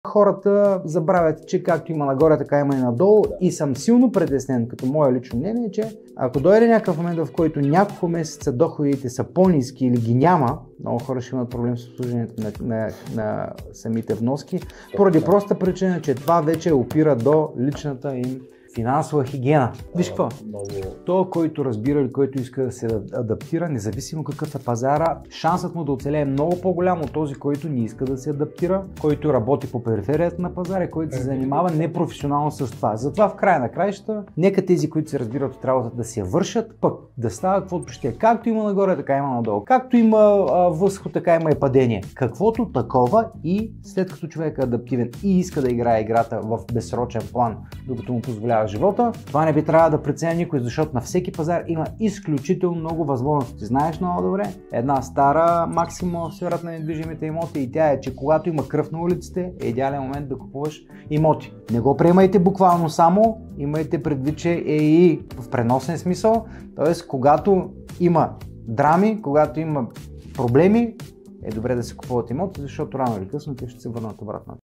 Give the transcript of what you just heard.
Хората забравят, че както има нагоре, така има и надолу, и съм силно притеснен, като мое лично мнение, че ако дойде някакъв момент, в който няколко месеца доходите са по-ниски или ги няма, много хора ще имат проблем с обслужването на самите вноски, поради проста причина, че това вече опира до личната им финансова хигиена. Виж какво? Той, който разбира или който иска да се адаптира, независимо какъв е пазара, шансът му да оцелее е много по-голям от този, който не иска да се адаптира, който работи по периферията на пазара и който се занимава непрофесионално с това. Затова в края на краищата, нека тези, които се разбират от работата, да си я вършат, пък да става каквото ще е. Както има нагоре, така има надолу. Както има възход, така има и падение. Каквото такова, и след като човек е адаптивен и иска да играе играта в безсрочен план, докато му позволява живота, това не би трябвало да преценя никой, защото на всеки пазар има изключително много възможности. Знаеш много добре, една стара максима в сферата на недвижимите имоти, и тя е, че когато има кръв на улиците, е идеален момент да купуваш имоти. Не го приемайте буквално само, имайте предвид, че е и в преносен смисъл, т.е. когато има драми, когато има проблеми, е добре да се купуват имоти, защото рано или късно те ще се върнат обратно.